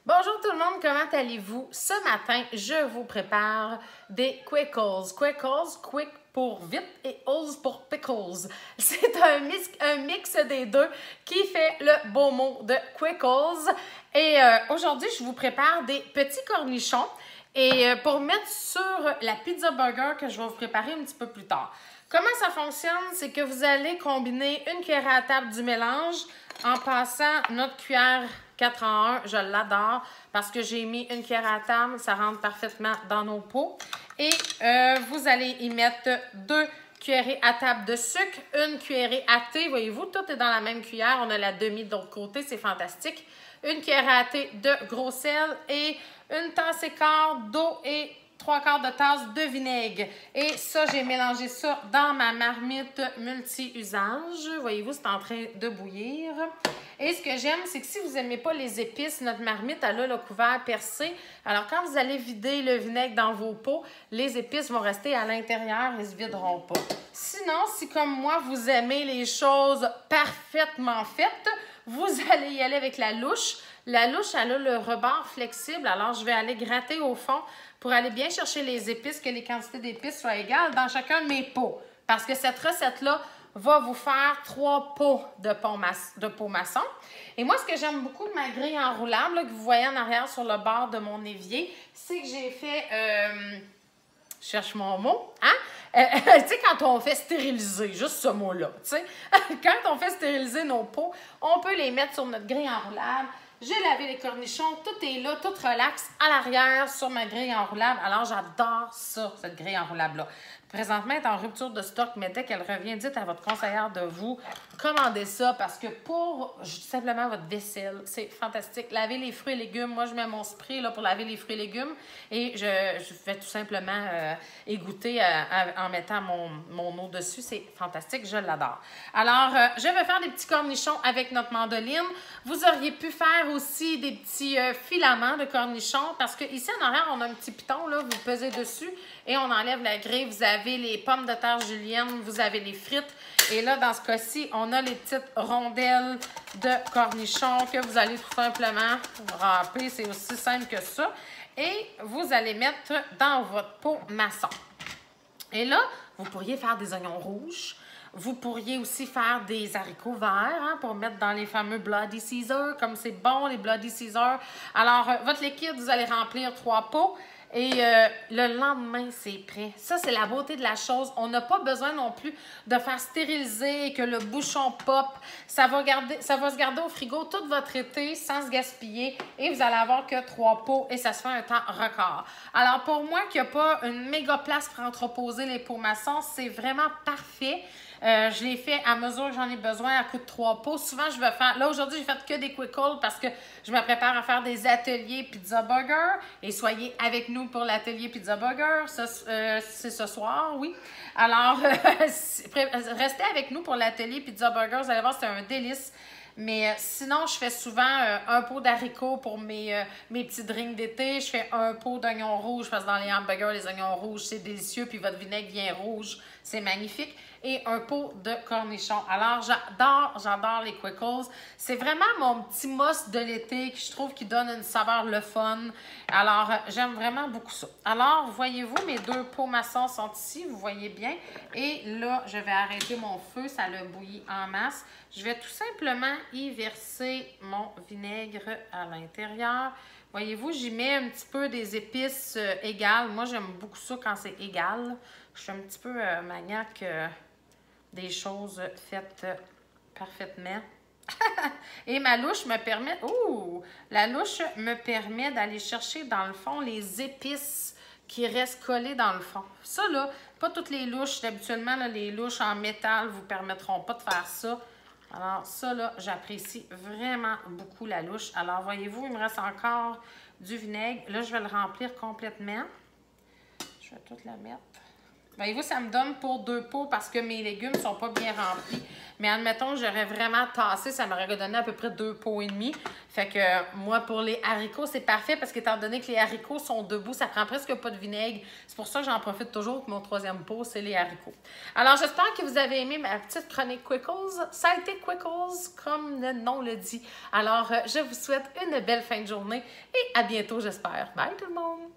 Bonjour tout le monde, comment allez-vous? Ce matin, je vous prépare des Quickles. Quickles, quick pour vite et O's pour pickles. C'est un mix des deux qui fait le beau mot de Quickles. Et aujourd'hui, je vous prépare des petits cornichons et pour mettre sur la pizza burger que je vais vous préparer un petit peu plus tard. Comment ça fonctionne? C'est que vous allez combiner une cuillère à table du mélange en passant notre cuillère 4 en 1. Je l'adore parce que j'ai mis une cuillère à table. Ça rentre parfaitement dans nos pots. Et vous allez y mettre 2 cuillerées à table de sucre, une cuillerée à thé. Voyez-vous, tout est dans la même cuillère. On a la demi de l'autre côté. C'est fantastique. Une cuillère à thé de gros sel et une tasse et quart d'eau et 3/4 de tasse de vinaigre. Et ça, j'ai mélangé ça dans ma marmite multi-usage. Voyez-vous, c'est en train de bouillir. Et ce que j'aime, c'est que si vous n'aimez pas les épices, notre marmite, elle a le couvert percé. Alors, quand vous allez vider le vinaigre dans vos pots, les épices vont rester à l'intérieur et ne se videront pas. Sinon, si comme moi, vous aimez les choses parfaitement faites, vous allez y aller avec la louche. La louche, elle a le rebord flexible. Alors, je vais aller gratter au fond pour aller bien chercher les épices, que les quantités d'épices soient égales dans chacun de mes pots. Parce que cette recette-là va vous faire 3 pots de pot maçon. Et moi, ce que j'aime beaucoup de ma grille enroulable, là, que vous voyez en arrière sur le bord de mon évier, c'est que j'ai fait... je cherche mon mot, hein? Tu sais, quand on fait stériliser, juste ce mot-là, tu sais, quand on fait stériliser nos pots, on peut les mettre sur notre grille enroulable. J'ai lavé les cornichons, tout est là, tout relax à l'arrière sur ma grille enroulable. Alors, j'adore ça, cette grille enroulable-là. Présentement, elle est en rupture de stock, mais dès qu'elle revient, dites à votre conseillère de vous commander ça parce que pour simplement votre vaisselle, c'est fantastique. Laver les fruits et légumes, moi, je mets mon spray là, pour laver les fruits et légumes et je fais tout simplement égoutter en mettant mon eau dessus. C'est fantastique, je l'adore. Alors, je vais faire des petits cornichons avec notre mandoline. Vous auriez pu faire aussi des petits filaments de cornichons parce que ici en arrière, on a un petit piton, là, vous pesez dessus et on enlève la grille. Vous avez les pommes de terre julienne, vous avez les frites. Et là, dans ce cas-ci, on a les petites rondelles de cornichons que vous allez tout simplement râper. C'est aussi simple que ça. Et vous allez mettre dans votre pot maçon. Et là, vous pourriez faire des oignons rouges. Vous pourriez aussi faire des haricots verts hein, pour mettre dans les fameux Bloody Caesar, comme c'est bon, les Bloody Caesar. Alors, votre liquide, vous allez remplir 3 pots. Et le lendemain, c'est prêt. Ça, c'est la beauté de la chose. On n'a pas besoin non plus de faire stériliser et que le bouchon pop. Ça va se garder au frigo tout votre été sans se gaspiller. Et vous allez avoir que 3 pots et ça se fait un temps record. Alors, pour moi, qu'il n'y a pas une méga place pour entreposer les pots maçons, c'est vraiment parfait. Je l'ai fait à mesure que j'en ai besoin à coup de 3 pots. Souvent, je vais faire... Là, aujourd'hui, j'ai fait que des Quickles parce que je me prépare à faire des ateliers Pizza Burger. Et soyez avec nous pour l'atelier Pizza Burger. C'est ce soir, oui. Alors, restez avec nous pour l'atelier Pizza Burger. Vous allez voir, c'est un délice. Mais sinon, je fais souvent un pot d'haricots pour mes petits drinks d'été. Je fais un pot d'oignons rouges parce que dans les hamburgers, les oignons rouges, c'est délicieux. Puis votre vinaigre vient rouge. C'est magnifique. Et un pot de cornichons. Alors, j'adore les Quickles. C'est vraiment mon petit mousse de l'été que je trouve qui donne une saveur le fun. Alors, j'aime vraiment beaucoup ça. Alors, voyez-vous, mes 2 pots maçons sont ici. Vous voyez bien. Et là, je vais arrêter mon feu. Ça l'a bouilli en masse. Je vais tout simplement y verser mon vinaigre à l'intérieur. Voyez-vous, j'y mets un petit peu des épices égales. Moi, j'aime beaucoup ça quand c'est égal. Je suis un petit peu maniaque des choses faites parfaitement. Et ma louche me permet... Ouh! La louche me permet d'aller chercher dans le fond les épices qui restent collées dans le fond. Ça, là, pas toutes les louches. Habituellement, là, les louches en métal vous permettront pas de faire ça. Alors, ça, là, j'apprécie vraiment beaucoup la louche. Alors, voyez-vous, il me reste encore du vinaigre. Là, je vais le remplir complètement. Je vais tout la mettre. Voyez-vous, ça me donne pour 2 pots parce que mes légumes sont pas bien remplis. Mais admettons, j'aurais vraiment tassé, ça m'aurait donné à peu près 2 pots et demi. Fait que moi, pour les haricots, c'est parfait parce qu'étant donné que les haricots sont debout, ça prend presque pas de vinaigre. C'est pour ça que j'en profite toujours que mon 3e pot, c'est les haricots. Alors, j'espère que vous avez aimé ma petite chronique Quickles. Ça a été Quickles, comme le nom le dit. Alors, je vous souhaite une belle fin de journée et à bientôt, j'espère. Bye tout le monde!